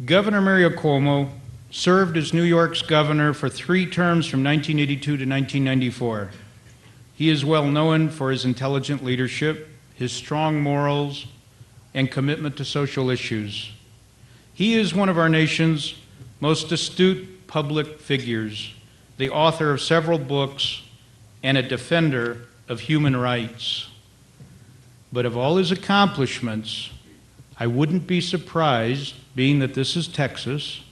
Governor Mario Cuomo served as New York's governor for 3 terms from 1982 to 1994. He is well known for his intelligent leadership, his strong morals, and commitment to social issues. He is one of our nation's most astute public figures, the author of several books, and a defender of human rights. But of all his accomplishments, I wouldn't be surprised, being that this is Texas,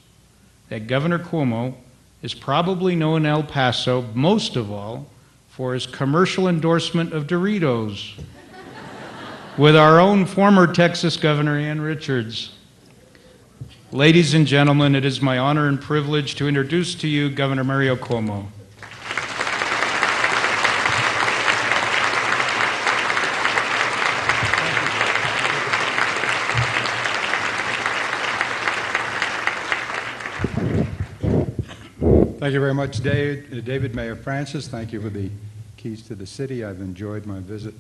that Governor Cuomo is probably known in El Paso, most of all, for his commercial endorsement of Doritos with our own former Texas Governor, Ann Richards. Ladies and gentlemen, it is my honor and privilege to introduce to you Governor Mario Cuomo. Thank you very much, David, Mayor Francis. Thank you for the keys to the city. I've enjoyed my visit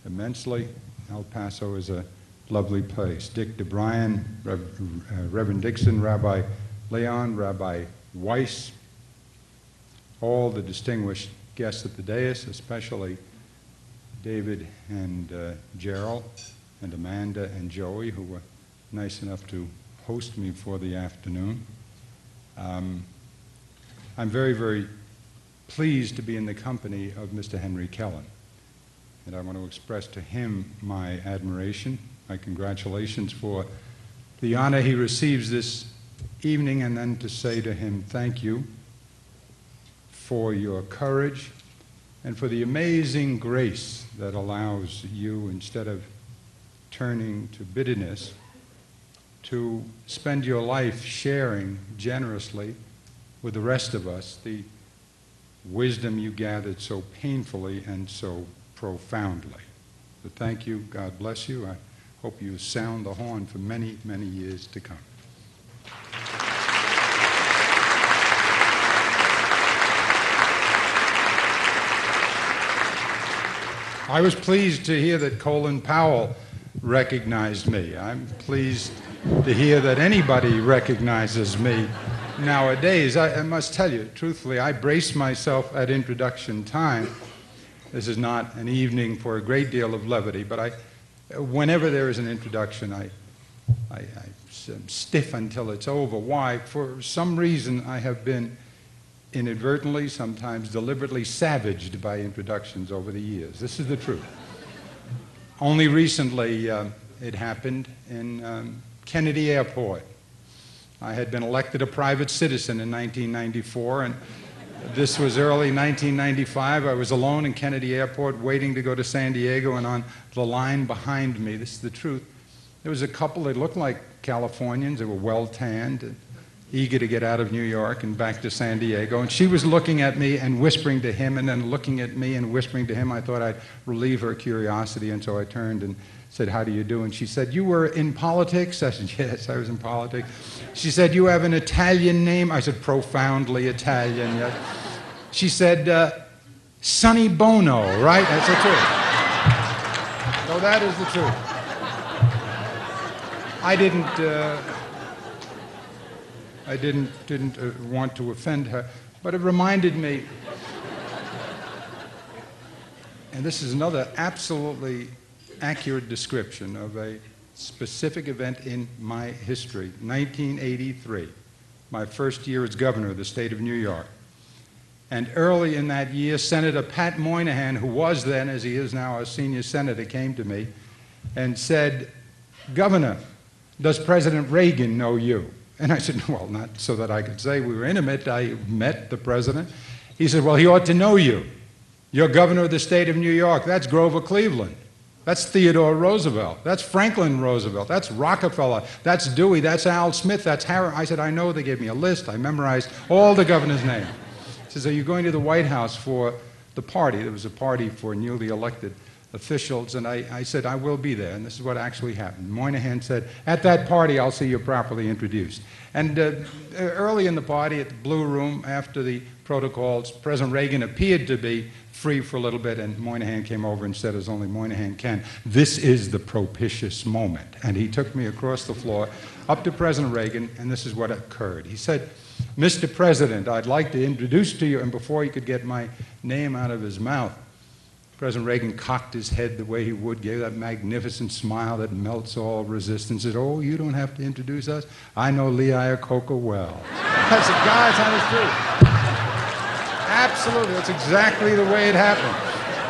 immensely. El Paso is a lovely place. Dick DeBryan, Reverend Dixon, Rabbi Leon, Rabbi Weiss, all the distinguished guests at the dais, especially David and Gerald and Amanda and Joey, who were nice enough to host me for the afternoon. I'm very, very pleased to be in the company of Mr. Henry Kellen, and I want to express to him my admiration, my congratulations for the honor he receives this evening, and then to say to him thank you for your courage and for the amazing grace that allows you, instead of turning to bitterness, to spend your life sharing generously with the rest of us the wisdom you gathered so painfully and so profoundly. So thank you. God bless you. I hope you sound the horn for many, many years to come. I was pleased to hear that Colin Powell recognized me. I'm pleased to hear that anybody recognizes me nowadays. I must tell you, truthfully, I brace myself at introduction time. This is not an evening for a great deal of levity, but whenever there is an introduction, I'm stiff until it's over. Why? For some reason, I have been inadvertently, sometimes deliberately savaged by introductions over the years. This is the truth. Only recently, it happened in Kennedy Airport. I had been elected a private citizen in 1994, and this was early 1995. I was alone in Kennedy Airport waiting to go to San Diego, and on the line behind me, this is the truth, there was a couple that looked like Californians. They were well-tanned and eager to get out of New York and back to San Diego, and she was looking at me and whispering to him, and then looking at me and whispering to him. I thought I'd relieve her curiosity, and so I turned and said, "How do you do?" And she said, "You were in politics?" I said, "Yes, I was in politics." She said, "You have an Italian name?" I said, "Profoundly Italian, yes." She said, "Sonny Bono, right?" That's the truth. So that is the truth. I didn't want to offend her, but it reminded me, and this is another absolutely accurate description of a specific event in my history. 1983, my first year as governor of the state of New York. And early in that year, Senator Pat Moynihan, who was then, as he is now, a senior senator, came to me and said, "Governor, does President Reagan know you?" And I said, "Well, not so that I could say we were intimate. I met the president." He said, "Well, he ought to know you. You're governor of the state of New York. That's Grover Cleveland. That's Theodore Roosevelt. That's Franklin Roosevelt. That's Rockefeller. That's Dewey. That's Al Smith. That's Harry." I said, "I know." They gave me a list. I memorized all the governor's names. He says, "Are you going to the White House for the party?" There was a party for newly elected officials, and I said, I will be there, and this is what actually happened. Moynihan said, at that party, I'll see you properly introduced. And early in the party at the Blue Room, after the protocols, President Reagan appeared to be free for a little bit, and Moynihan came over and said, as only Moynihan can, this is the propitious moment. And he took me across the floor up to President Reagan, and this is what occurred. He said, Mr. President, I'd like to introduce to you, and before he could get my name out of his mouth, President Reagan cocked his head the way he would, gave that magnificent smile that melts all resistance, said, oh, you don't have to introduce us. I know Lee Iacocca well. I said, guys, that is true. Absolutely, that's exactly the way it happened.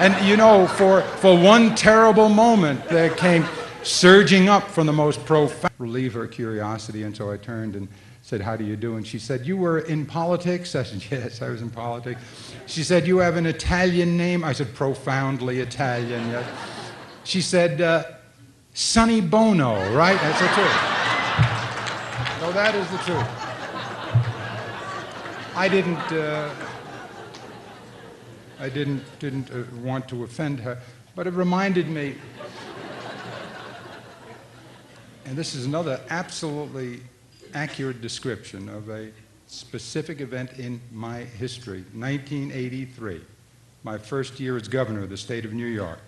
And you know, for one terrible moment, there came surging up from the most profound, relieve her curiosity, and so I turned and said, how do you do? And she said, you were in politics? I said, yes, I was in politics. She said, you have an Italian name? I said, profoundly Italian, yes. She said, Sonny Bono, right? That's the truth. No, that is the truth. I didn't want to offend her, but it reminded me, and this is another absolutely accurate description of a specific event in my history, 1983, my first year as governor of the state of New York.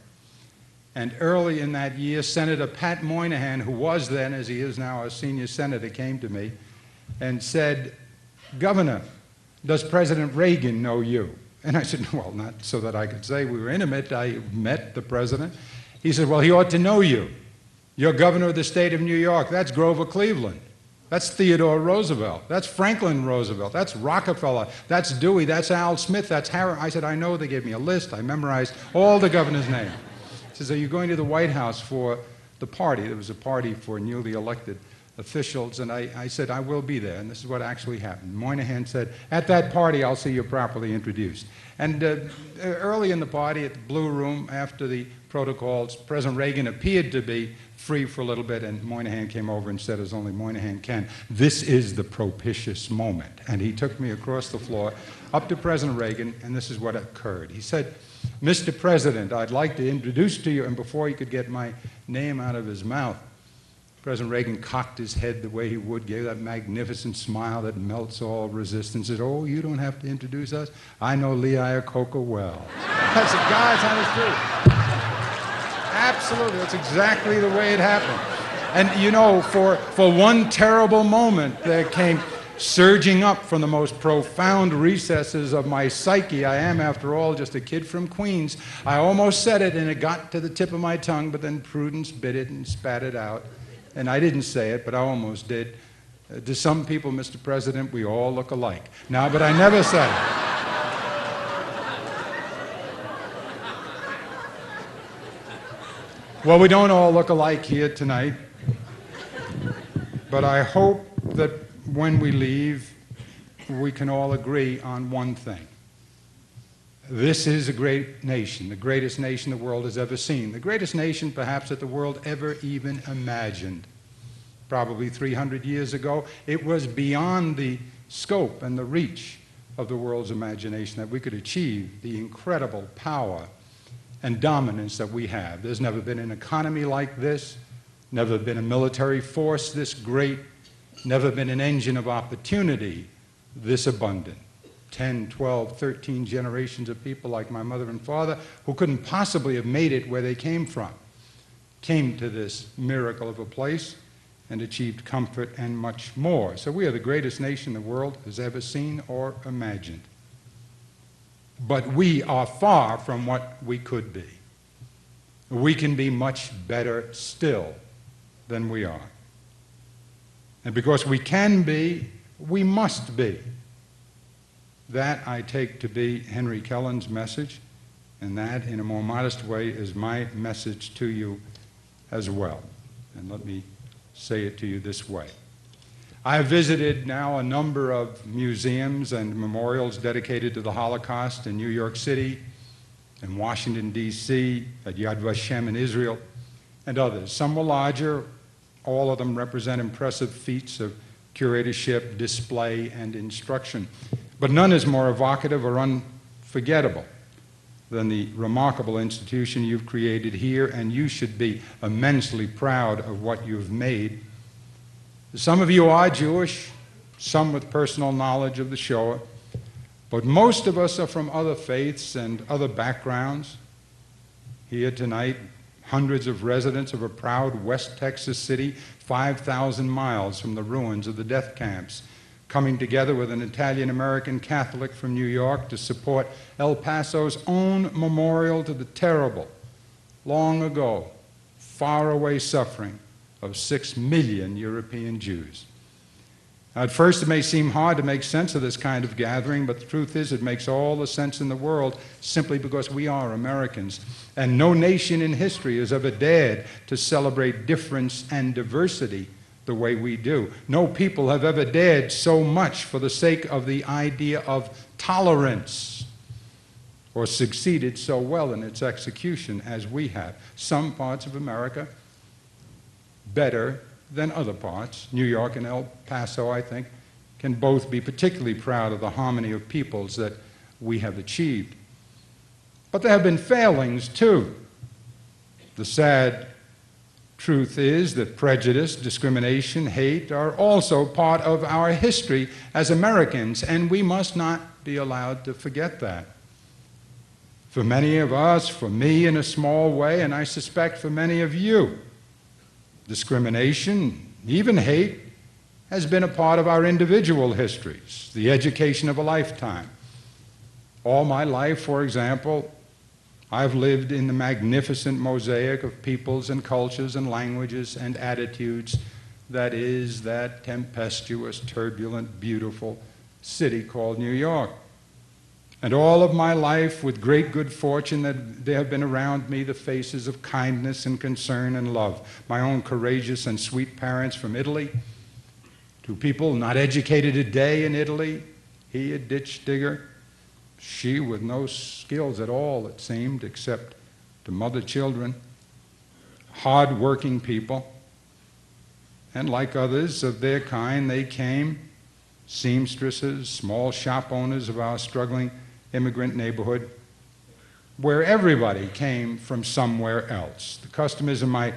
And early in that year, Senator Pat Moynihan, who was then, as he is now, a senior senator, came to me and said, Governor, does President Reagan know you? And I said, well, not so that I could say we were intimate. I met the president. He said, well, he ought to know you. You're governor of the state of New York. That's Grover Cleveland. That's Theodore Roosevelt. That's Franklin Roosevelt. That's Rockefeller. That's Dewey. That's Al Smith. That's Harry. I said, I know. They gave me a list. I memorized all the governor's names. He says, are you going to the White House for the party? There was a party for newly elected officials, and I said, I will be there, and this is what actually happened. Moynihan said, at that party, I'll see you properly introduced. And early in the party at the Blue Room, after the protocols, President Reagan appeared to be free for a little bit, and Moynihan came over and said, as only Moynihan can, this is the propitious moment. And he took me across the floor up to President Reagan, and this is what occurred. He said, Mr. President, I'd like to introduce to you, and before he could get my name out of his mouth, President Reagan cocked his head the way he would, gave that magnificent smile that melts all resistance, said, oh, you don't have to introduce us. I know Lee Iacocca well. I said, guys, that is true. Absolutely, that's exactly the way it happened. And you know, for one terrible moment, there came surging up from the most profound recesses of my psyche. I am, after all, just a kid from Queens. I almost said it, and it got to the tip of my tongue, but then Prudence bit it and spat it out. And I didn't say it, but I almost did. To some people, Mr. President, we all look alike. Now, but I never said it. Well, we don't all look alike here tonight, but I hope that when we leave, we can all agree on one thing. This is a great nation, the greatest nation the world has ever seen, the greatest nation perhaps that the world ever even imagined. Probably 300 years ago, it was beyond the scope and the reach of the world's imagination that we could achieve the incredible power and dominance that we have. There's never been an economy like this, never been a military force this great, never been an engine of opportunity this abundant. 10, 12, 13 generations of people like my mother and father who couldn't possibly have made it where they came from, came to this miracle of a place and achieved comfort and much more. So we are the greatest nation the world has ever seen or imagined. But we are far from what we could be. We can be much better still than we are. And because we can be, we must be. That I take to be Henry Kellen's message, and that, in a more modest way, is my message to you as well. And let me say it to you this way. I have visited now a number of museums and memorials dedicated to the Holocaust in New York City, in Washington, D.C., at Yad Vashem in Israel, and others. Some were larger. All of them represent impressive feats of curatorship, display, and instruction. But none is more evocative or unforgettable than the remarkable institution you've created here, and you should be immensely proud of what you've made. Some of you are Jewish, some with personal knowledge of the Shoah, but most of us are from other faiths and other backgrounds. Here tonight, hundreds of residents of a proud West Texas city, 5,000 miles from the ruins of the death camps, coming together with an Italian-American Catholic from New York to support El Paso's own memorial to the terrible, long ago, faraway suffering of 6 million European Jews. Now, at first, it may seem hard to make sense of this kind of gathering, but the truth is it makes all the sense in the world simply because we are Americans. And no nation in history has ever dared to celebrate difference and diversity the way we do. No people have ever dared so much for the sake of the idea of tolerance, or succeeded so well in its execution as we have. Some parts of America better than other parts. New York and El Paso, I think, can both be particularly proud of the harmony of peoples that we have achieved. But there have been failings, too. The sad truth is that prejudice, discrimination, hate are also part of our history as Americans, and we must not be allowed to forget that. For many of us, for me in a small way, and I suspect for many of you, discrimination, even hate, has been a part of our individual histories, the education of a lifetime. All my life, for example, I've lived in the magnificent mosaic of peoples and cultures and languages and attitudes that is that tempestuous, turbulent, beautiful city called New York. And all of my life, with great good fortune, that there have been around me the faces of kindness and concern and love. My own courageous and sweet parents from Italy, two people not educated a day in Italy, he a ditch digger, she with no skills at all, it seemed, except to mother children, hard-working people. And like others of their kind, they came, seamstresses, small shop owners of our struggling immigrant neighborhood, where everybody came from somewhere else. The customers in my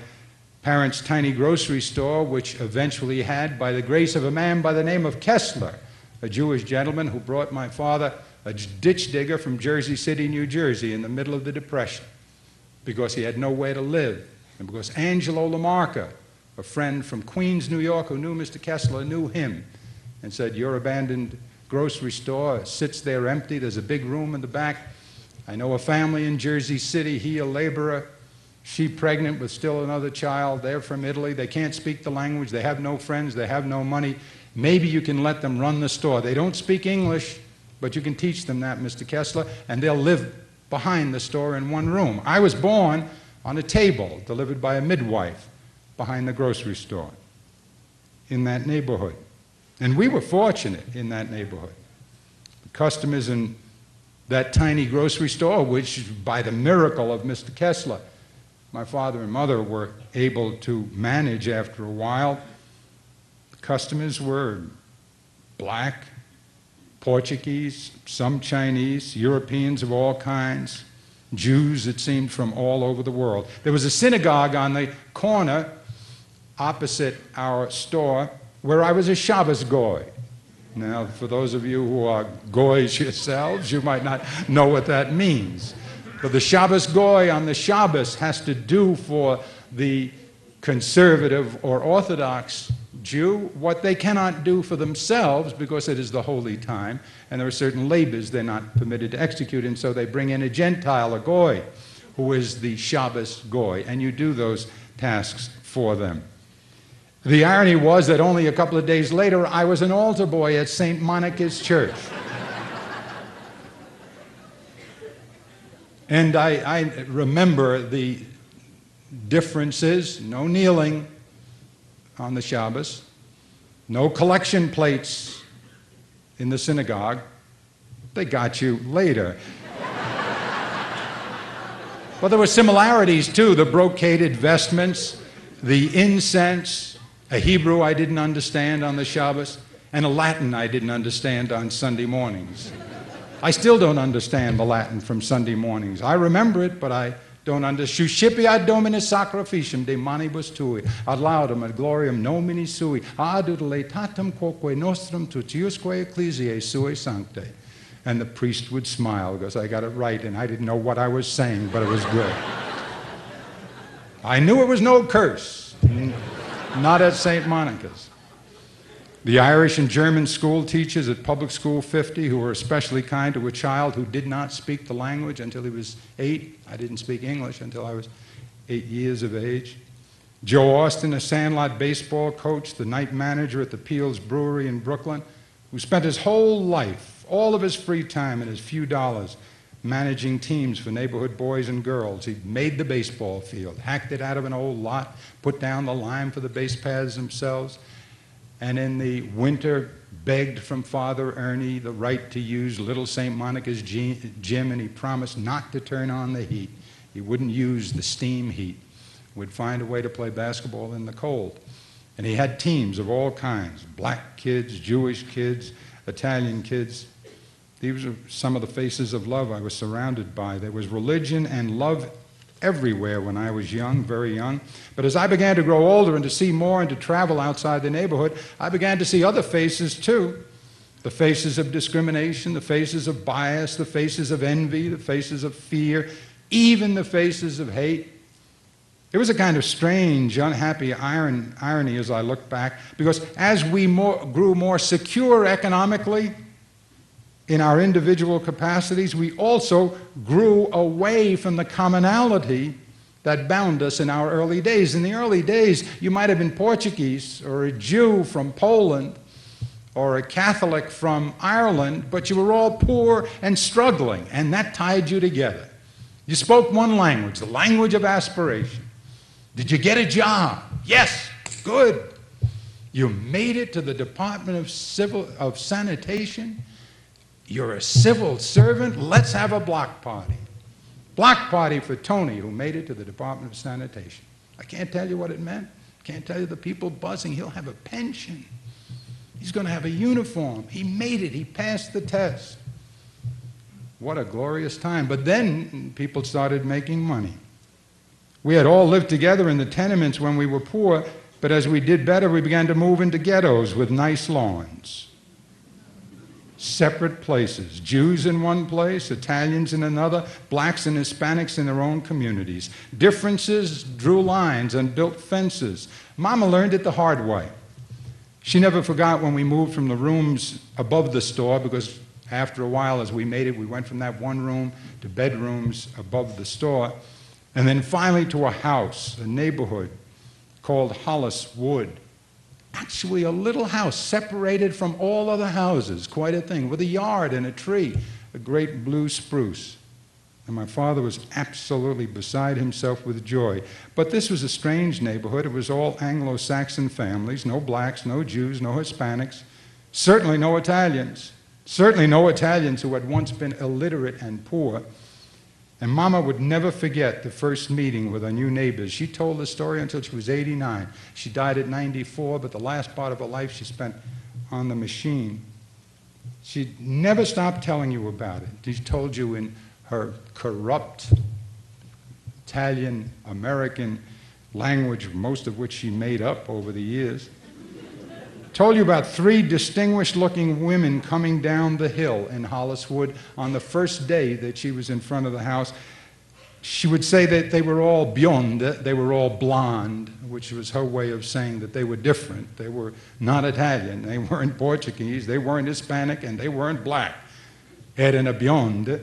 parents' tiny grocery store, which eventually had, by the grace of a man by the name of Kessler, a Jewish gentleman who brought my father, a ditch digger from Jersey City, New Jersey, in the middle of the Depression, because he had nowhere to live, and because Angelo Lamarca, a friend from Queens, New York, who knew Mr. Kessler, knew him, and said, "Your abandoned grocery store sits there empty. There's a big room in the back. I know a family in Jersey City, he a laborer, she pregnant with still another child. They're from Italy. They can't speak the language. They have no friends. They have no money. Maybe you can let them run the store. They don't speak English, but you can teach them that, Mr. Kessler, and they'll live behind the store in one room." I was born on a table delivered by a midwife behind the grocery store in that neighborhood. And we were fortunate in that neighborhood. The customers in that tiny grocery store, which by the miracle of Mr. Kessler, my father and mother were able to manage after a while, the customers were black, Portuguese, some Chinese, Europeans of all kinds, Jews, it seemed, from all over the world. There was a synagogue on the corner opposite our store where I was a Shabbos goy. Now, for those of you who are goys yourselves, you might not know what that means. But the Shabbos goy on the Shabbos has to do for the conservative or Orthodox Jew what they cannot do for themselves because it is the holy time, and there are certain labors they're not permitted to execute, and so they bring in a Gentile, a goy, who is the Shabbos goy, and you do those tasks for them. The irony was that only a couple of days later, I was an altar boy at St. Monica's Church. And I remember the differences: no kneeling on the Shabbos, no collection plates in the synagogue. They got you later. But there were similarities, too: the brocaded vestments, the incense, a Hebrew I didn't understand on the Shabbos, and a Latin I didn't understand on Sunday mornings. I still don't understand the Latin from Sunday mornings. I remember it, but I don't understand. Suscipiat Dominus sacrificium de manibus tui, ad laudum et gloriam nomini sui, adut laetatem quoque nostrum tutiusque ecclesiae sui sancte. And the priest would smile because I got it right, and I didn't know what I was saying, but it was good. I knew it was no curse, not at St. Monica's. The Irish and German school teachers at Public School 50 who were especially kind to a child who did not speak the language until he was 8. I didn't speak English until I was 8 years of age. Joe Austin, a Sandlot baseball coach, the night manager at the Peel's Brewery in Brooklyn, who spent his whole life, all of his free time and his few dollars, managing teams for neighborhood boys and girls. He made the baseball field, hacked it out of an old lot, put down the lime for the base paths themselves, and in the winter begged from Father Ernie the right to use Little St. Monica's gym, and he promised not to turn on the heat. He wouldn't use the steam heat. Would find a way to play basketball in the cold. And he had teams of all kinds, black kids, Jewish kids, Italian kids. These are some of the faces of love I was surrounded by. There was religion and love everywhere when I was young, very young. But as I began to grow older and to see more and to travel outside the neighborhood, I began to see other faces too. The faces of discrimination, the faces of bias, the faces of envy, the faces of fear, even the faces of hate. It was a kind of strange, unhappy irony as I look back, because as we grew more secure economically in our individual capacities, we also grew away from the commonality that bound us in our early days. In the early days, you might have been Portuguese or a Jew from Poland or a Catholic from Ireland, but you were all poor and struggling, and that tied you together. You spoke one language, the language of aspiration. Did you get a job? Yes, good. You made it to the Department of Sanitation. You're a civil servant. Let's have a block party. Block party for Tony, who made it to the Department of Sanitation. I can't tell you what it meant. Can't tell you the people buzzing. He'll have a pension. He's going to have a uniform. He made it. He passed the test. What a glorious time. But then people started making money. We had all lived together in the tenements when we were poor, but as we did better, we began to move into ghettos with nice lawns. Separate places. Jews in one place, Italians in another, blacks and Hispanics in their own communities. Differences drew lines and built fences. Mama learned it the hard way. She never forgot when we moved from the rooms above the store, because after a while, as we made it, we went from that one room to bedrooms above the store, and then finally to a house, a neighborhood called Hollis Wood. Actually, a little house separated from all other houses, quite a thing, with a yard and a tree, a great blue spruce. And my father was absolutely beside himself with joy. But this was a strange neighborhood. It was all Anglo-Saxon families, no blacks, no Jews, no Hispanics, certainly no Italians, certainly no Italians who had once been illiterate and poor. And Mama would never forget the first meeting with our new neighbors. She told the story until she was 89. She died at 94, but the last part of her life she spent on the machine. She never stopped telling you about it. She told you in her corrupt Italian-American language, most of which she made up over the years. Told you about 3 distinguished-looking women coming down the hill in Hollis Wood on the first day that she was in front of the house. She would say that they were all bionde, they were all blonde, which was her way of saying that they were different. They were not Italian, they weren't Portuguese, they weren't Hispanic, and they weren't black. Erano bionde.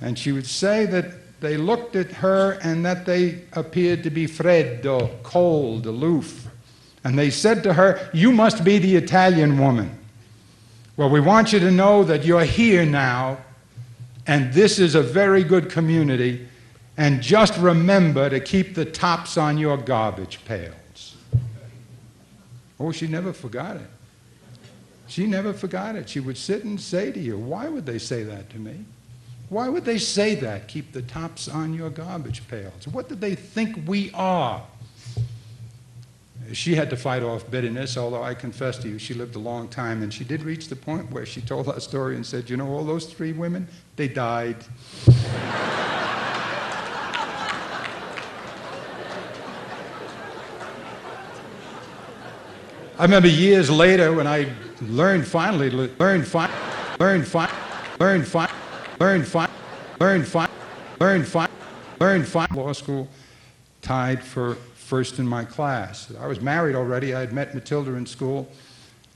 And she would say that they looked at her and that they appeared to be freddo, cold, aloof. And they said to her, "You must be the Italian woman. Well, we want you to know that you're here now, and this is a very good community, and just remember to keep the tops on your garbage pails." Oh, she never forgot it. She never forgot it. She would sit and say to you, "Why would they say that to me? Why would they say that, keep the tops on your garbage pails? What do they think we are?" She had to fight off bitterness, although I confess to you, she lived a long time, and she did reach the point where she told that story and said, you know, all those 3 women, they died. I remember years later when I learned law school, tied for first in my class. I was married already. I had met Matilda in school.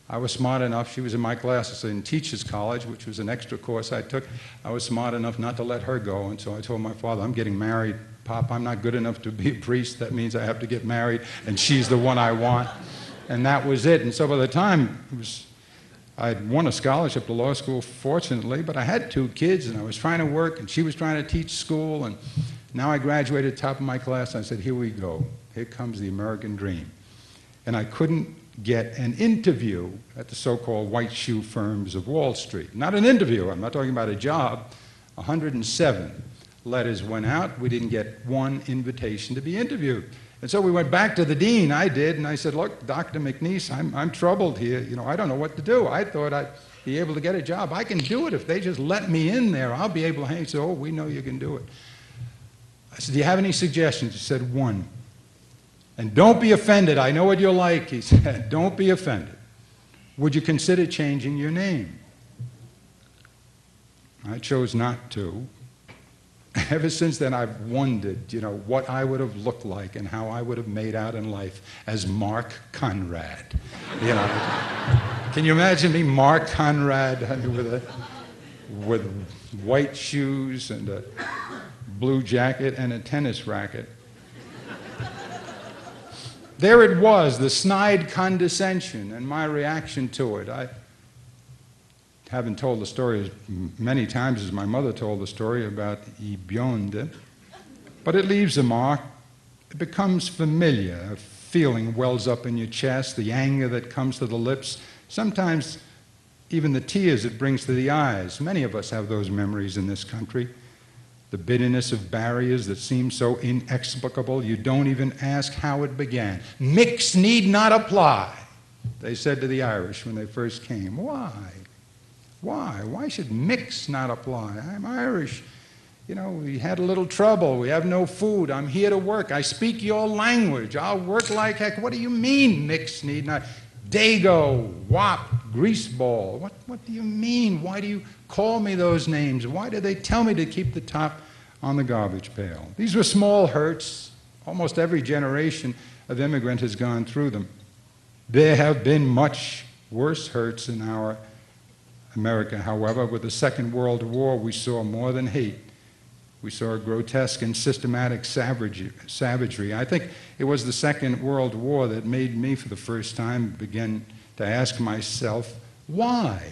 I was smart enough. She was in my class in Teachers College, which was an extra course I took. I was smart enough not to let her go, and so I told my father, I'm getting married. Pop, I'm not good enough to be a priest. That means I have to get married, and she's the one I want. And that was it. And so by the time I'd won a scholarship to law school, fortunately, but I had 2 kids, and I was trying to work, and she was trying to teach school, and now I graduated top of my class, and I said, here we go. Here comes the American dream. And I couldn't get an interview at the so-called white shoe firms of Wall Street. Not an interview. I'm not talking about a job. 107 letters went out. We didn't get one invitation to be interviewed. And so we went back to the dean, I did, and I said, look, Dr. McNeese, I'm troubled here. You know, I don't know what to do. I thought I'd be able to get a job. I can do it if they just let me in there. I'll be able to hang. He said, oh, we know you can do it. I said, do you have any suggestions? He said, 1. And don't be offended. I know what you're like. He said, don't be offended. Would you consider changing your name? I chose not to. Ever since then, I've wondered, you know, what I would have looked like and how I would have made out in life as Mark Conrad. You know, can you imagine me, Mark Conrad, I mean, with white shoes and a blue jacket and a tennis racket? There it was, the snide condescension, and my reaction to it. I haven't told the story as many times as my mother told the story about I bionde, but it leaves a mark. It becomes familiar. A feeling wells up in your chest, the anger that comes to the lips, sometimes even the tears it brings to the eyes. Many of us have those memories in this country. The bitterness of barriers that seem so inexplicable, you don't even ask how it began. Mix need not apply, they said to the Irish when they first came. Why? Why? Why should mix not apply? I'm Irish. You know, we had a little trouble. We have no food. I'm here to work. I speak your language. I'll work like heck. What do you mean mix need not? Dago, wop, greaseball. What do you mean? Why do you call me those names? Why do they tell me to keep the top on the garbage pail? These were small hurts. Almost every generation of immigrant has gone through them. There have been much worse hurts in our America, however. With the Second World War, we saw more than hate. We saw grotesque and systematic savagery. I think it was the Second World War that made me, for the first time, begin to ask myself, why?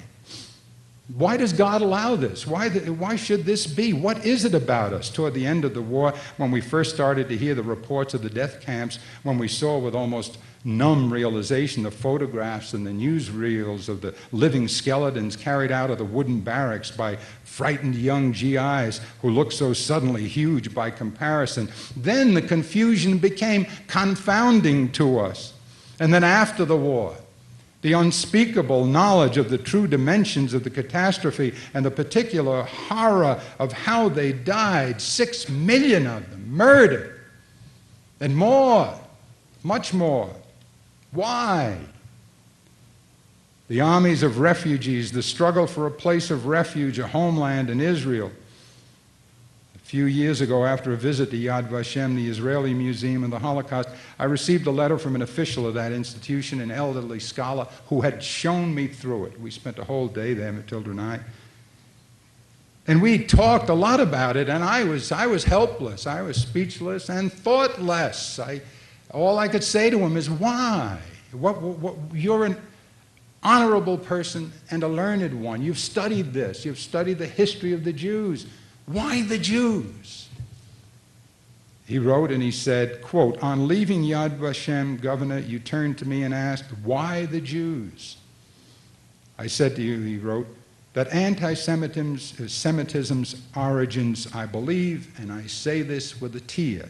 Why does God allow this? Why should this be? What is it about us? Toward the end of the war, when we first started to hear the reports of the death camps, when we saw with almost numb realization the photographs and the newsreels of the living skeletons carried out of the wooden barracks by frightened young GIs who looked so suddenly huge by comparison, then the confusion became confounding to us. And then after the war, the unspeakable knowledge of the true dimensions of the catastrophe and the particular horror of how they died, 6 million of them, murdered, and more, much more. Why? The armies of refugees, the struggle for a place of refuge, a homeland in Israel. A few years ago, after a visit to Yad Vashem, the Israeli Museum of the Holocaust, I received a letter from an official of that institution, an elderly scholar, who had shown me through it. We spent a whole day there, Matilda and I. And we talked a lot about it, and I was helpless. I was speechless and thoughtless. All I could say to him is, why? You're an honorable person and a learned one. You've studied this. You've studied the history of the Jews. Why the Jews? He wrote and he said, quote, on leaving Yad Vashem, Governor, you turned to me and asked, why the Jews? I said to you, he wrote, that anti-Semitism's origins, I believe, and I say this with a tear,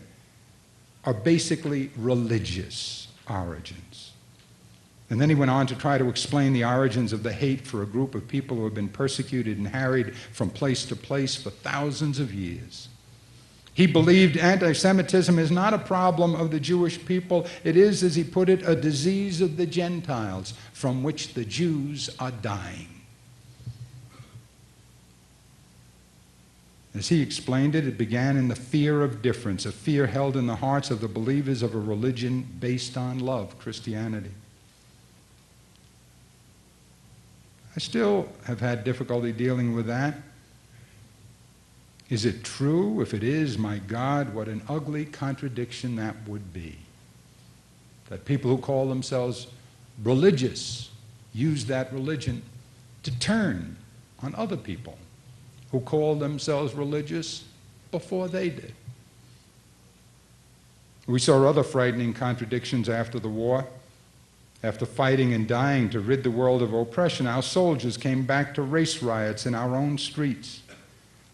are basically religious. origins. And then he went on to try to explain the origins of the hate for a group of people who have been persecuted and harried from place to place for thousands of years. He believed anti-Semitism is not a problem of the Jewish people. It is, as he put it, a disease of the Gentiles from which the Jews are dying. As he explained it, it began in the fear of difference, a fear held in the hearts of the believers of a religion based on love, Christianity. I still have had difficulty dealing with that. Is it true? If it is, my God, what an ugly contradiction that would be. That people who call themselves religious use that religion to turn on other people who called themselves religious before they did. We saw other frightening contradictions after the war. After fighting and dying to rid the world of oppression, our soldiers came back to race riots in our own streets.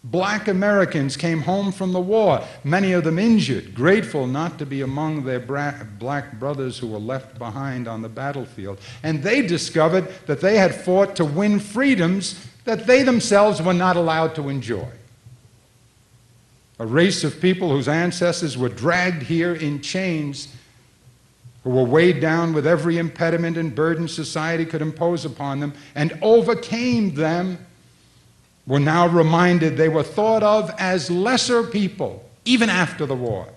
Black Americans came home from the war, many of them injured, grateful not to be among their black brothers who were left behind on the battlefield. And they discovered that they had fought to win freedoms that they themselves were not allowed to enjoy. A race of people whose ancestors were dragged here in chains, who were weighed down with every impediment and burden society could impose upon them, and overcame them, were now reminded they were thought of as lesser people, even after the war.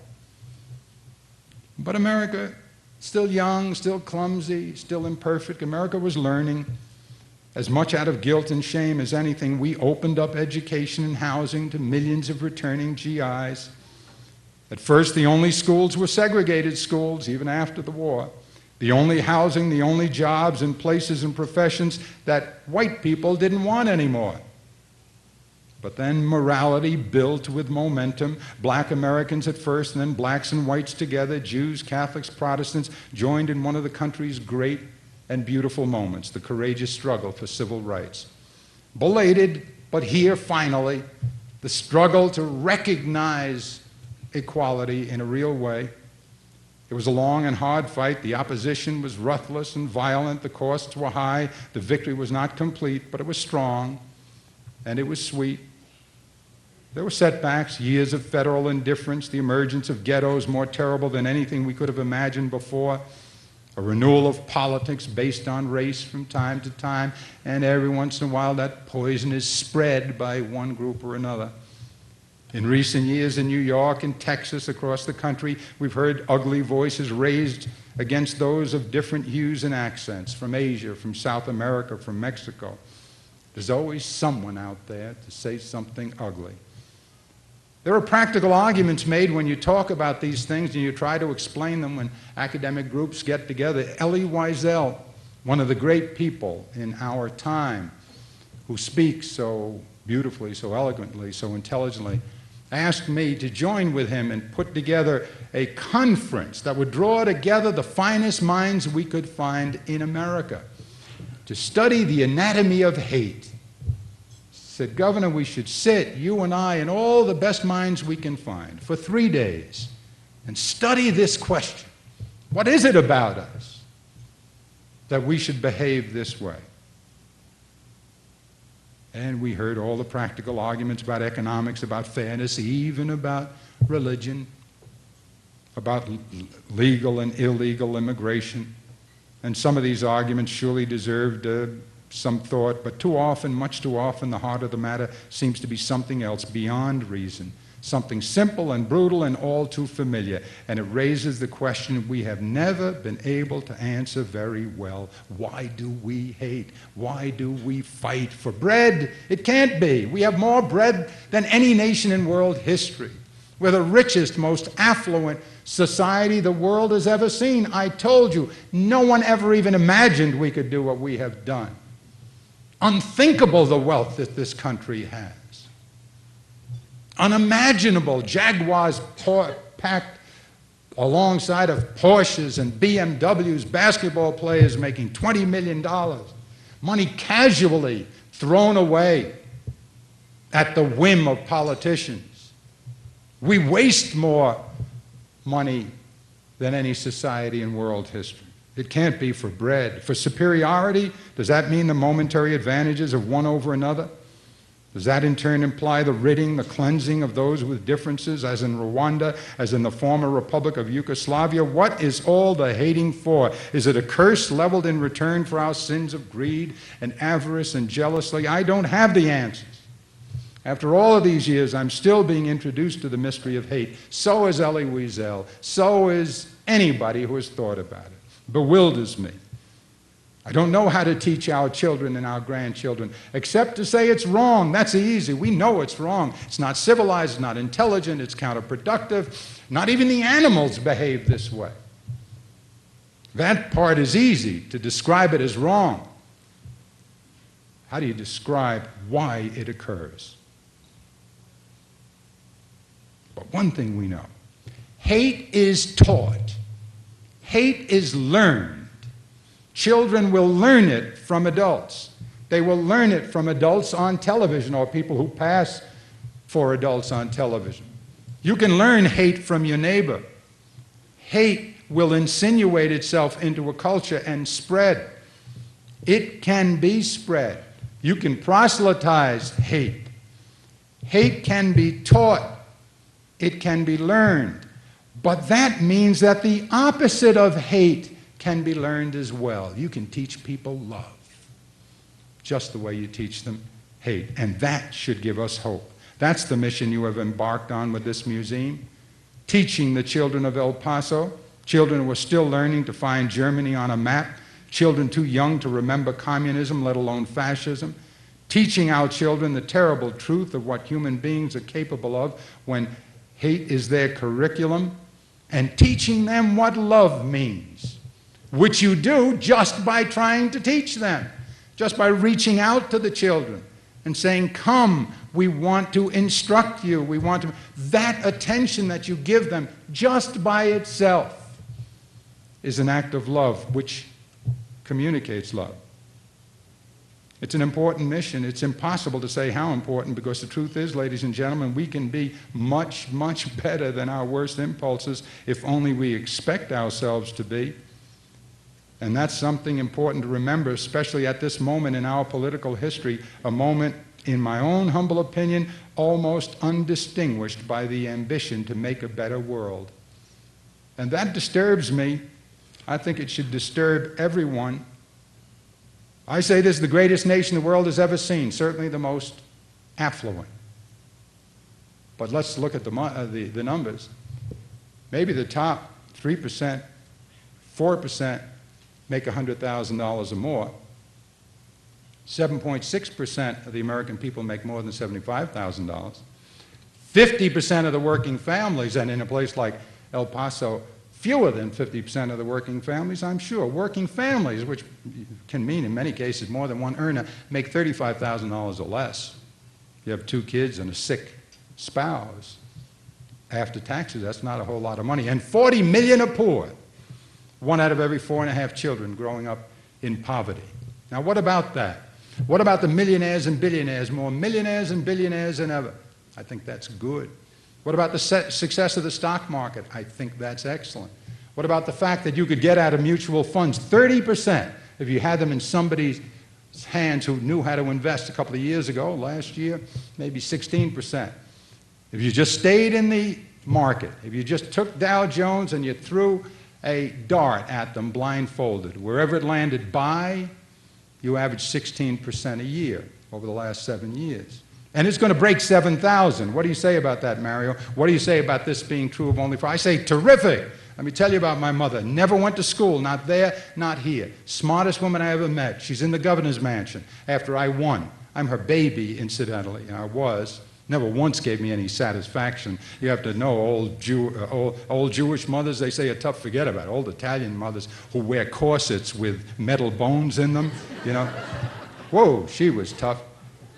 But America, still young, still clumsy, still imperfect, America was learning. As much out of guilt and shame as anything, we opened up education and housing to millions of returning GIs. At first, the only schools were segregated schools, even after the war. The only housing, the only jobs and places and professions that white people didn't want anymore. But then morality built with momentum. Black Americans at first, and then blacks and whites together, Jews, Catholics, Protestants, joined in one of the country's great and beautiful moments, the courageous struggle for civil rights. Belated, but here finally, the struggle to recognize equality in a real way. It was a long and hard fight. The opposition was ruthless and violent. The costs were high. The victory was not complete, but it was strong, and it was sweet. There were setbacks, years of federal indifference, the emergence of ghettos more terrible than anything we could have imagined before, a renewal of politics based on race from time to time, and every once in a while that poison is spread by one group or another. In recent years in New York and Texas, across the country, we've heard ugly voices raised against those of different hues and accents, from Asia, from South America, from Mexico. There's always someone out there to say something ugly. There are practical arguments made when you talk about these things and you try to explain them when academic groups get together. Elie Wiesel, one of the great people in our time, who speaks so beautifully, so eloquently, so intelligently, asked me to join with him and put together a conference that would draw together the finest minds we could find in America to study the anatomy of hate. He said, Governor, we should sit, you and I, and all the best minds we can find for 3 days and study this question. What is it about us that we should behave this way? And we heard all the practical arguments about economics, about fairness, even about religion, about legal and illegal immigration. And some of these arguments surely deserved some thought, but too often, much too often, the heart of the matter seems to be something else beyond reason, something simple and brutal and all too familiar. And it raises the question we have never been able to answer very well. Why do we hate? Why do we fight for bread? It can't be. We have more bread than any nation in world history. We're the richest, most affluent society the world has ever seen. I told you, no one ever even imagined we could do what we have done. Unthinkable the wealth that this country has. Unimaginable. Jaguars packed alongside of Porsches and BMWs, basketball players making $20 million. Money casually thrown away at the whim of politicians. We waste more money than any society in world history. It can't be for bread. For superiority, does that mean the momentary advantages of one over another? Does that in turn imply the ridding, the cleansing of those with differences, as in Rwanda, as in the former Republic of Yugoslavia? What is all the hating for? Is it a curse leveled in return for our sins of greed and avarice and jealousy? I don't have the answers. After all of these years, I'm still being introduced to the mystery of hate. So is Elie Wiesel. So is anybody who has thought about it. Bewilders me. I don't know how to teach our children and our grandchildren, except to say it's wrong. That's easy. We know it's wrong. It's not civilized, it's not intelligent, it's counterproductive. Not even the animals behave this way. That part is easy, to describe it as wrong. How do you describe why it occurs? But one thing we know, hate is taught. Hate is learned. Children will learn it from adults. They will learn it from adults on television or people who pass for adults on television. You can learn hate from your neighbor. Hate will insinuate itself into a culture and spread. It can be spread. You can proselytize hate. Hate can be taught. It can be learned. But that means that the opposite of hate can be learned as well. You can teach people love, just the way you teach them hate. And that should give us hope. That's the mission you have embarked on with this museum, teaching the children of El Paso, children who are still learning to find Germany on a map, children too young to remember communism, let alone fascism, teaching our children the terrible truth of what human beings are capable of when hate is their curriculum, and teaching them what love means, which you do just by trying to teach them, just by reaching out to the children and saying, come, we want to instruct you, we want to... That attention that you give them just by itself is an act of love which communicates love. It's an important mission. It's impossible to say how important, because the truth is, ladies and gentlemen, we can be much, much better than our worst impulses if only we expect ourselves to be. And that's something important to remember, especially at this moment in our political history, a moment, in my own humble opinion, almost undistinguished by the ambition to make a better world. And that disturbs me. I think it should disturb everyone. I say this is the greatest nation the world has ever seen, certainly the most affluent. But let's look at the numbers. Maybe the top 3%, 4% make $100,000 or more. 7.6% of the American people make more than $75,000. 50% of the working families, and in a place like El Paso, fewer than 50% of the working families, I'm sure. Working families, which can mean in many cases more than one earner, make $35,000 or less. You have 2 kids and a sick spouse. After taxes, that's not a whole lot of money. And 40 million are poor. 1 out of every 4.5 children growing up in poverty. Now, what about that? What about the millionaires and billionaires? More millionaires and billionaires than ever. I think that's good. What about the success of the stock market? I think that's excellent. What about the fact that you could get out of mutual funds 30% if you had them in somebody's hands who knew how to invest a couple of years ago, last year, maybe 16%. If you just stayed in the market, if you just took Dow Jones and you threw a dart at them blindfolded, wherever it landed, buy, you average 16% a year over the last 7 years. And it's going to break 7,000. What do you say about that, Mario? What do you say about this being true of only 4? I say terrific. Let me tell you about my mother. Never went to school, not there, not here. Smartest woman I ever met. She's in the governor's mansion after I won. I'm her baby, incidentally. I was. Never once gave me any satisfaction. You have to know old Jewish mothers, they say, are tough to forget about. Old Italian mothers who wear corsets with metal bones in them, you know. Whoa, she was tough.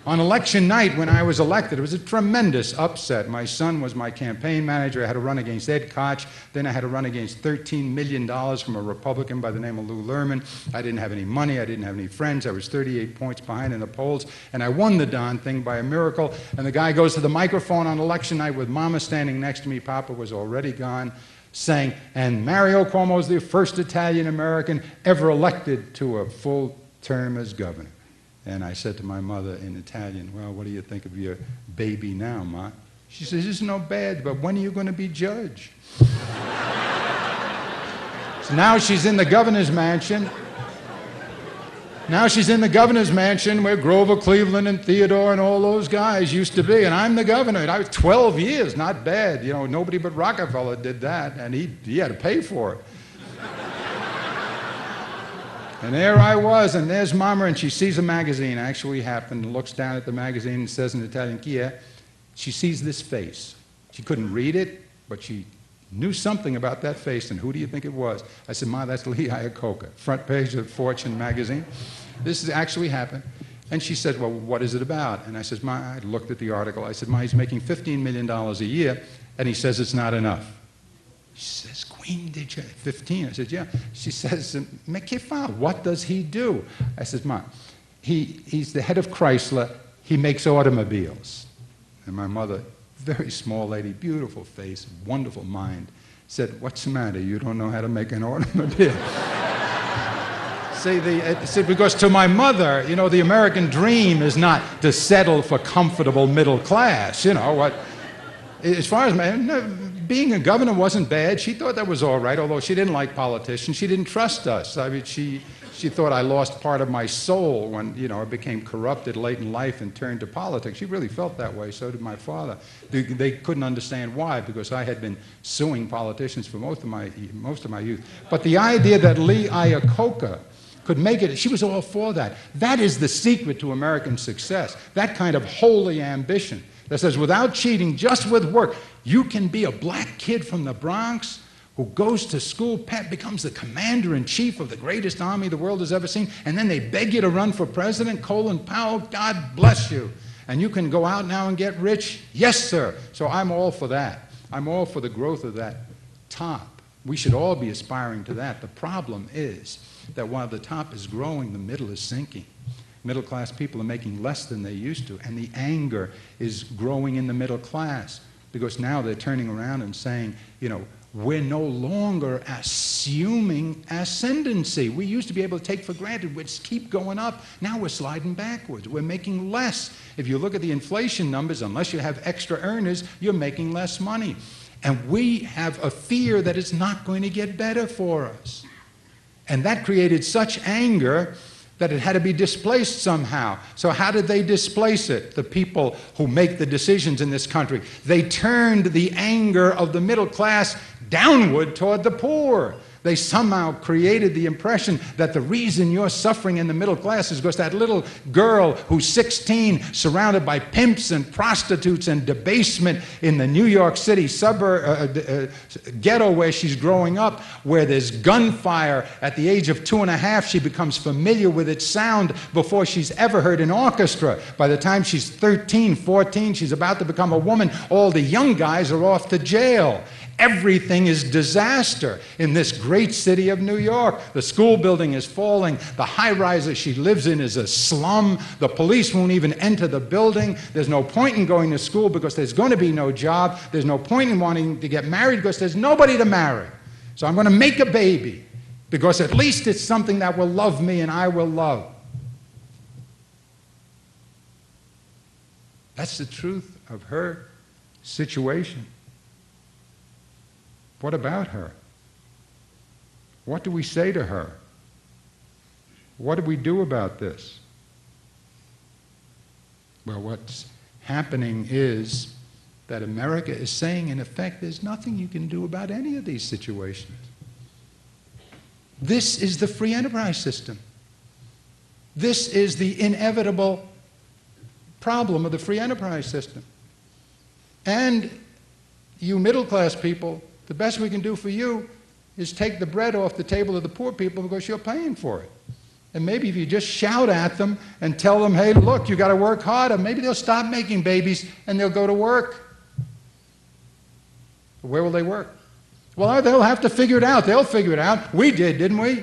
On election night, when I was elected, it was a tremendous upset. My son was my campaign manager. I had to run against Ed Koch. Then I had to run against $13 million from a Republican by the name of Lou Lerman. I didn't have any money. I didn't have any friends. I was 38 points behind in the polls. And I won the darn thing by a miracle. And the guy goes to the microphone on election night with Mama standing next to me. Papa was already gone. saying, and Mario Cuomo is the first Italian-American ever elected to a full term as governor. And I said to my mother in Italian, well, what do you think of your baby now, Ma? She says, it's no bad, but when are you going to be judge? So now she's in the governor's mansion. Now she's in the governor's mansion where Grover Cleveland and Theodore and all those guys used to be, and I'm the governor. And I was 12 years, not bad. You know, nobody but Rockefeller did that, and he had to pay for it. And there I was, and there's Mama, and she sees a magazine. Actually happened, looks down at the magazine and says in Italian, "Chi è?" She sees this face. She couldn't read it, but she knew something about that face, and who do you think it was? I said, Ma, that's Lee Iacocca, front page of Fortune magazine. This has actually happened. And she said, well, what is it about? And I said, Ma, I looked at the article. I said, Ma, he's making $15 million a year, and he says it's not enough. She says, Queen, did you? 15. I said, yeah. She says, ma che fa? What does he do? I said, Ma, he's the head of Chrysler. He makes automobiles. And my mother, very small lady, beautiful face, wonderful mind, said, what's the matter? You don't know how to make an automobile? See, because to my mother, you know, the American dream is not to settle for comfortable middle class. You know, what? As far as being a governor wasn't bad. She thought that was all right, although she didn't like politicians. She didn't trust us. I mean, she thought I lost part of my soul when, you know, I became corrupted late in life and turned to politics. She really felt that way. So did my father. They couldn't understand why, because I had been suing politicians for most of my youth. But the idea that Lee Iacocca could make it, she was all for that. That is the secret to American success. That kind of holy ambition that says, without cheating, just with work, you can be a black kid from the Bronx who goes to school, becomes the commander-in-chief of the greatest army the world has ever seen, and then they beg you to run for president, Colin Powell, God bless you. And you can go out now and get rich? Yes, sir. So I'm all for that. I'm all for the growth of that top. We should all be aspiring to that. The problem is that while the top is growing, the middle is sinking. Middle-class people are making less than they used to, and the anger is growing in the middle class, because now they're turning around and saying, you know, we're no longer assuming ascendancy. We used to be able to take for granted, we'd keep going up. Now we're sliding backwards. We're making less. If you look at the inflation numbers, unless you have extra earners, you're making less money. And we have a fear that it's not going to get better for us. And that created such anger that it had to be displaced somehow. So how did they displace it? The people who make the decisions in this country. They turned the anger of the middle class downward toward the poor. They somehow created the impression that the reason you're suffering in the middle class is because that little girl who's 16, surrounded by pimps and prostitutes and debasement in the New York City suburb, ghetto where she's growing up, where there's gunfire. At the age of 2.5, she becomes familiar with its sound before she's ever heard an orchestra. By the time she's 13, 14, she's about to become a woman. All the young guys are off to jail. Everything is disaster in this great city of New York. The school building is falling. The high-rise that she lives in is a slum. The police won't even enter the building. There's no point in going to school because there's going to be no job. There's no point in wanting to get married because there's nobody to marry. So I'm going to make a baby because at least it's something that will love me and I will love. That's the truth of her situation. What about her? What do we say to her? What do we do about this? Well, what's happening is that America is saying, in effect, there's nothing you can do about any of these situations. This is the free enterprise system. This is the inevitable problem of the free enterprise system. And you middle-class people, the best we can do for you is take the bread off the table of the poor people because you're paying for it. And maybe if you just shout at them and tell them, hey, look, you got to work harder, maybe they'll stop making babies and they'll go to work. Where will they work? Well, they'll have to figure it out. They'll figure it out. We did, didn't we?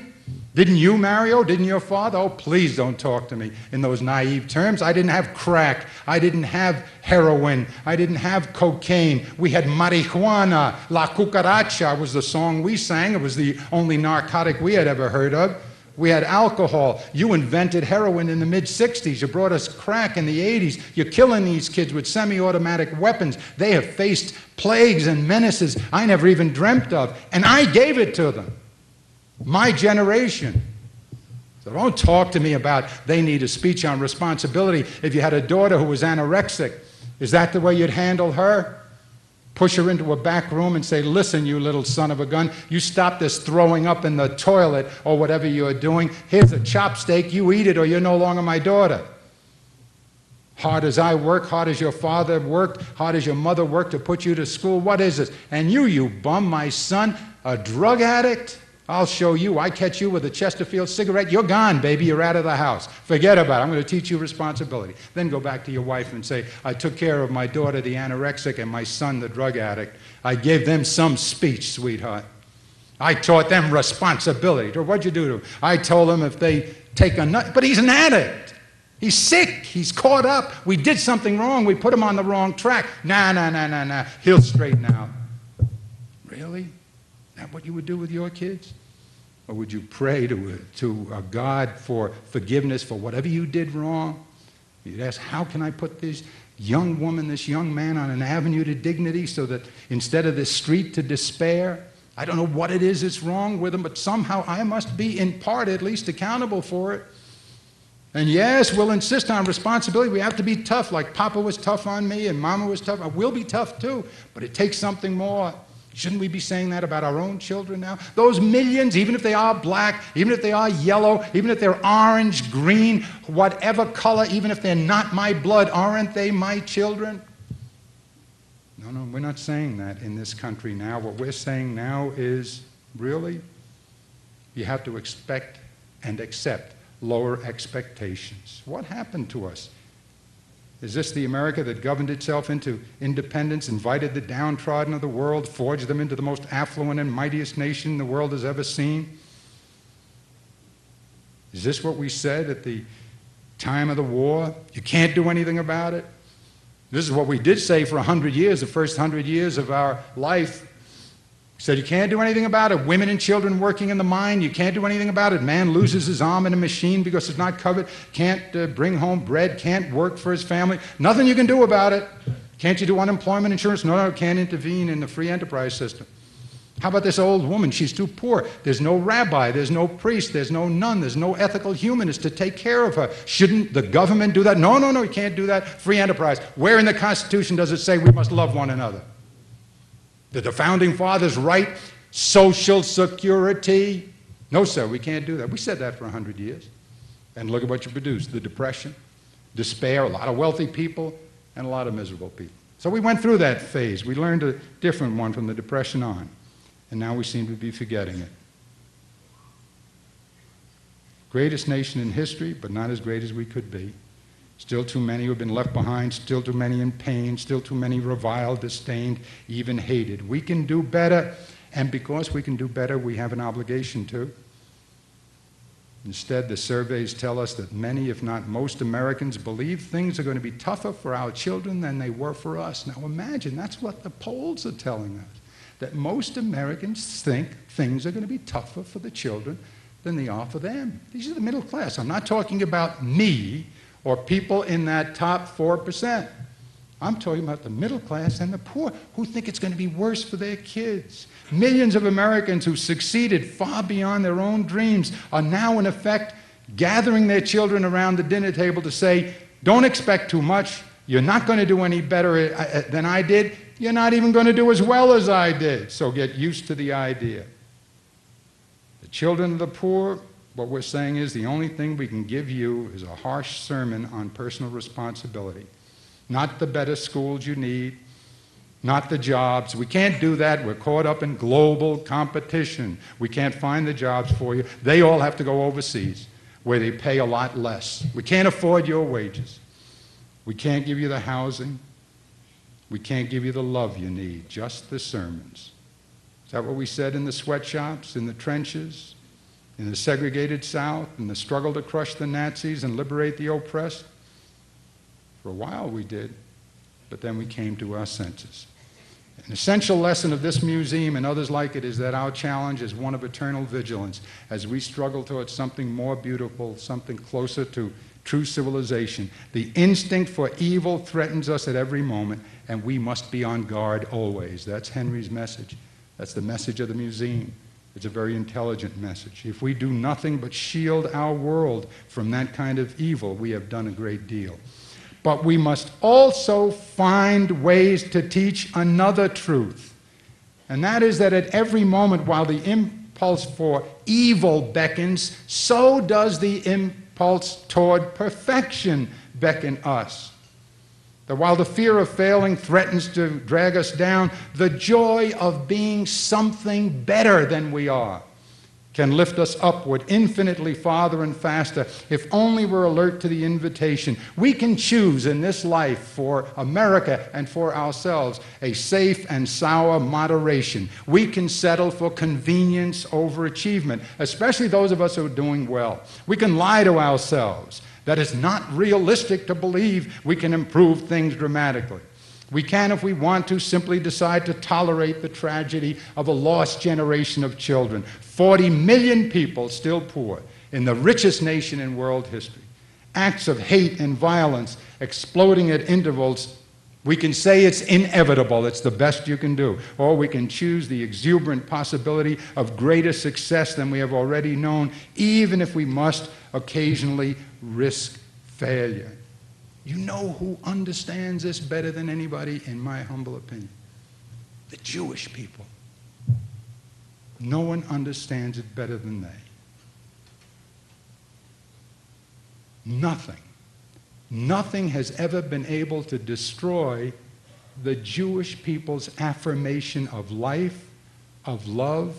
Didn't you, Mario? Didn't your father? Oh, please don't talk to me in those naive terms. I didn't have crack. I didn't have heroin. I didn't have cocaine. We had marijuana. La cucaracha was the song we sang. It was the only narcotic we had ever heard of. We had alcohol. You invented heroin in the mid-'60s. You brought us crack in the '80s. You're killing these kids with semi-automatic weapons. They have faced plagues and menaces I never even dreamt of. And I gave it to them. My generation. So don't talk to me about they need a speech on responsibility. If you had a daughter who was anorexic, is that the way you'd handle her? Push her into a back room and say, listen, you little son of a gun, you stop this throwing up in the toilet or whatever you're doing. Here's a chopstick, you eat it or you're no longer my daughter. Hard as I work, hard as your father worked, hard as your mother worked to put you to school, what is this? And you bum, my son, a drug addict? I'll show you. I catch you with a Chesterfield cigarette, you're gone, baby. You're out of the house. Forget about it. I'm going to teach you responsibility. Then go back to your wife and say, I took care of my daughter, the anorexic, and my son, the drug addict. I gave them some speech, sweetheart. I taught them responsibility. What'd you do to them? I told them if they take a nut, but he's an addict. He's sick. He's caught up. We did something wrong. We put him on the wrong track. Nah. He'll straighten out. Really? Is that what you would do with your kids? Or would you pray to a God for forgiveness for whatever you did wrong? You'd ask, how can I put this young woman, this young man on an avenue to dignity so that instead of this street to despair, I don't know what it is that's wrong with them, but somehow I must be in part at least accountable for it. And yes, we'll insist on responsibility. We have to be tough, like Papa was tough on me and Mama was tough. I will be tough too, but it takes something more. Shouldn't we be saying that about our own children now? Those millions, even if they are black, even if they are yellow, even if they're orange, green, whatever color, even if they're not my blood, aren't they my children? No, we're not saying that in this country now. What we're saying now is, really, you have to expect and accept lower expectations. What happened to us? Is this the America that governed itself into independence, invited the downtrodden of the world, forged them into the most affluent and mightiest nation the world has ever seen? Is this what we said at the time of the war? You can't do anything about it? This is what we did say for 100 years, the first 100 years of our life. Said you can't do anything about it. Women and children working in the mine, you can't do anything about it. Man loses his arm in a machine because it's not covered, can't bring home bread, can't work for his family. Nothing you can do about it. Can't you do unemployment insurance? No, can't intervene in the free enterprise system. How about this old woman? She's too poor. There's no rabbi, there's no priest, there's no nun, there's no ethical humanist to take care of her. Shouldn't the government do that? No, you can't do that. Free enterprise. Where in the Constitution does it say we must love one another? Did the Founding Fathers write Social Security? No, sir, we can't do that. We said that for 100 years. And look at what you produced. The Depression, despair, a lot of wealthy people, and a lot of miserable people. So we went through that phase. We learned a different one from the Depression on. And now we seem to be forgetting it. Greatest nation in history, but not as great as we could be. Still too many who have been left behind, still too many in pain, still too many reviled, disdained, even hated. We can do better, and because we can do better, we have an obligation to. Instead, the surveys tell us that many, if not most Americans, believe things are going to be tougher for our children than they were for us. Now imagine, that's what the polls are telling us, that most Americans think things are going to be tougher for the children than they are for them. These are the middle class. I'm not talking about me, or people in that top 4%. I'm talking about the middle class and the poor who think it's going to be worse for their kids. Millions of Americans who succeeded far beyond their own dreams are now, in effect, gathering their children around the dinner table to say, don't expect too much. You're not going to do any better than I did. You're not even going to do as well as I did. So get used to the idea. The children of the poor, what we're saying is the only thing we can give you is a harsh sermon on personal responsibility. Not the better schools you need, not the jobs. We can't do that. We're caught up in global competition. We can't find the jobs for you. They all have to go overseas where they pay a lot less. We can't afford your wages. We can't give you the housing. We can't give you the love you need, just the sermons. Is that what we said in the sweatshops, in the trenches? in the segregated South, in the struggle to crush the Nazis and liberate the oppressed? For a while we did, but then we came to our senses. An essential lesson of this museum and others like it is that our challenge is one of eternal vigilance as we struggle towards something more beautiful, something closer to true civilization. The instinct for evil threatens us at every moment, and we must be on guard always. That's Henry's message. That's the message of the museum. It's a very intelligent message. If we do nothing but shield our world from that kind of evil, we have done a great deal. But we must also find ways to teach another truth. And that is that at every moment, while the impulse for evil beckons, so does the impulse toward perfection beckon us. That while the fear of failing threatens to drag us down, the joy of being something better than we are can lift us upward infinitely farther and faster if only we're alert to the invitation. We can choose in this life for America and for ourselves a safe and sour moderation. We can settle for convenience over achievement, especially those of us who are doing well. We can lie to ourselves that it's not realistic to believe we can improve things dramatically. We can, if we want to, simply decide to tolerate the tragedy of a lost generation of children. 40 million people still poor in the richest nation in world history. Acts of hate and violence exploding at intervals. We can say it's inevitable, it's the best you can do. Or we can choose the exuberant possibility of greater success than we have already known, even if we must occasionally risk failure. You know who understands this better than anybody, in my humble opinion? The Jewish people. No one understands it better than they. Nothing has ever been able to destroy the Jewish people's affirmation of life, of love,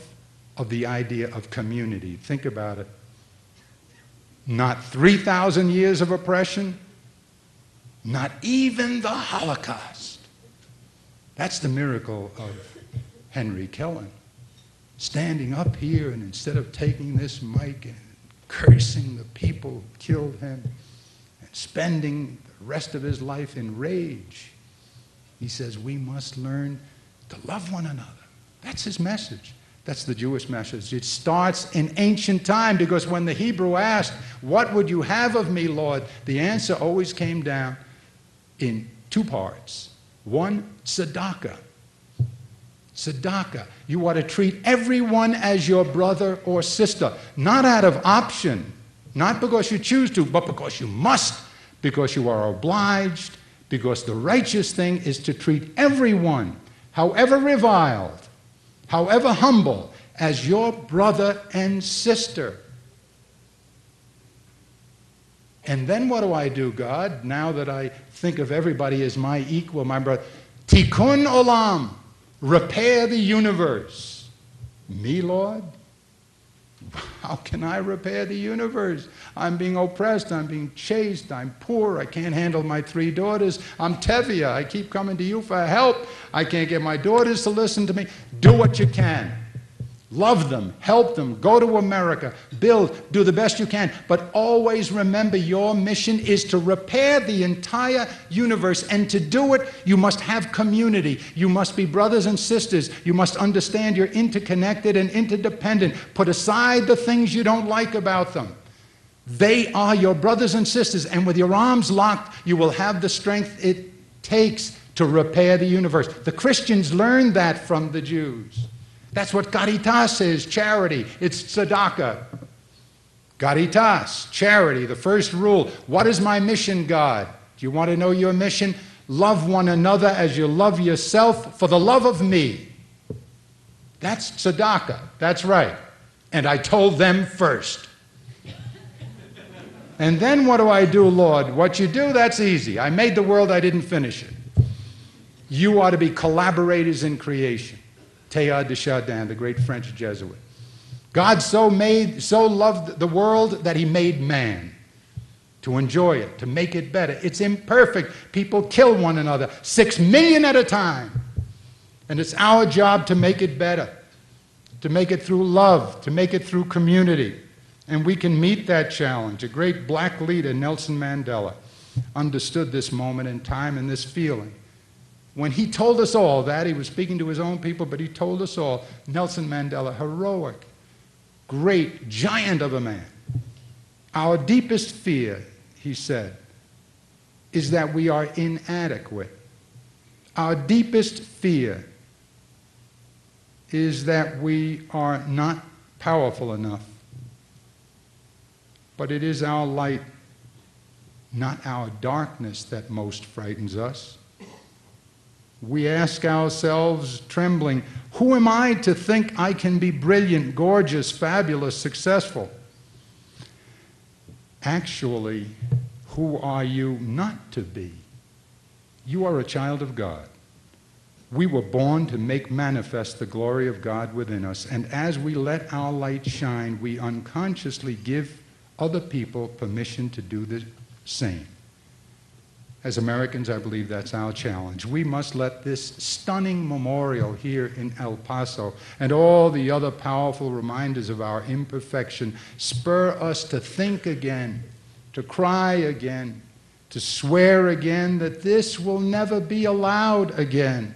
of the idea of community. Think about it. Not 3,000 years of oppression, not even the Holocaust. That's the miracle of Henry Kellen. Standing up here and instead of taking this mic and cursing the people who killed him and spending the rest of his life in rage, he says we must learn to love one another. That's his message. That's the Jewish message. It starts in ancient time, because when the Hebrew asked, "What would you have of me, Lord?" the answer always came down in two parts. One, tzedakah. Tzedakah. You ought to treat everyone as your brother or sister, not out of option, not because you choose to, but because you must, because you are obliged, because the righteous thing is to treat everyone, however reviled, however humble, as your brother and sister. And then what do I do, God, now that I think of everybody as my equal, my brother? Tikkun olam, repair the universe. Me, Lord? How can I repair the universe? I'm being oppressed, I'm being chased, I'm poor, I can't handle my 3 daughters, I'm Tevye, I keep coming to you for help, I can't get my daughters to listen to me. Do what you can. Love them, help them, go to America, build, do the best you can. But always remember your mission is to repair the entire universe. And to do it, you must have community. You must be brothers and sisters. You must understand you're interconnected and interdependent. Put aside the things you don't like about them. They are your brothers and sisters. And with your arms locked, you will have the strength it takes to repair the universe. The Christians learned that from the Jews. That's what caritas is, charity. It's tzedakah. Caritas, charity, the first rule. What is my mission, God? Do you want to know your mission? Love one another as you love yourself for the love of me. That's tzedakah. That's right. And I told them first. And then what do, Lord? What you do, that's easy. I made the world, I didn't finish it. You ought to be collaborators in creation. Teilhard de Chardin, the great French Jesuit. God so loved the world that he made man to enjoy it, to make it better. It's imperfect. People kill one another, 6 million at a time. And it's our job to make it better, to make it through love, to make it through community. And we can meet that challenge. A great black leader, Nelson Mandela, understood this moment in time and this feeling. When he told us all that, he was speaking to his own people, but he told us all, Nelson Mandela, heroic, great, giant of a man. Our deepest fear, he said, is that we are inadequate. Our deepest fear is that we are not powerful enough. But it is our light, not our darkness, that most frightens us. We ask ourselves, trembling, who am I to think I can be brilliant, gorgeous, fabulous, successful? Actually, who are you not to be? You are a child of God. We were born to make manifest the glory of God within us, and as we let our light shine, we unconsciously give other people permission to do the same. As Americans, I believe that's our challenge. We must let this stunning memorial here in El Paso and all the other powerful reminders of our imperfection spur us to think again, to cry again, to swear again that this will never be allowed again.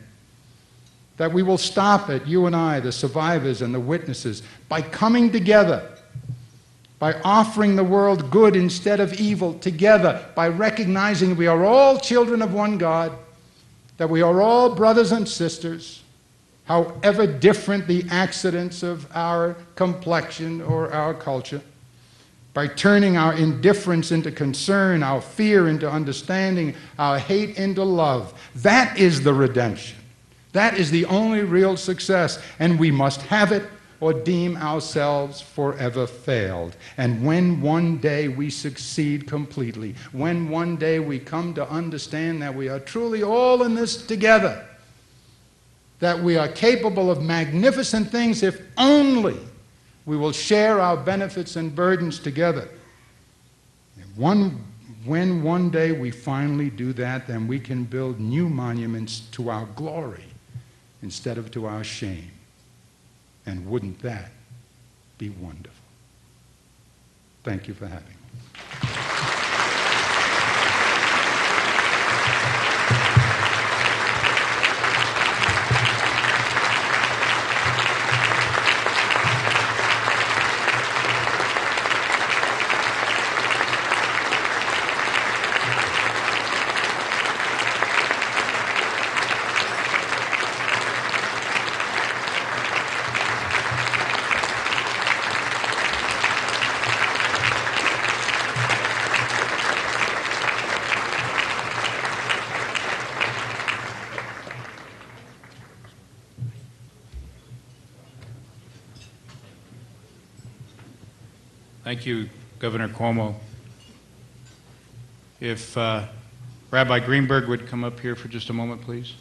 That we will stop it, you and I, the survivors and the witnesses, by coming together, by offering the world good instead of evil together, by recognizing we are all children of one God, that we are all brothers and sisters, however different the accidents of our complexion or our culture, by turning our indifference into concern, our fear into understanding, our hate into love. That is the redemption. That is the only real success, and we must have it or deem ourselves forever failed. And when one day we succeed completely, when one day we come to understand that we are truly all in this together, that we are capable of magnificent things if only we will share our benefits and burdens together. When one day we finally do that, then we can build new monuments to our glory instead of to our shame. And wouldn't that be wonderful? Thank you for having me. Thank you, Governor Cuomo. If Rabbi Greenberg would come up here for just a moment, please.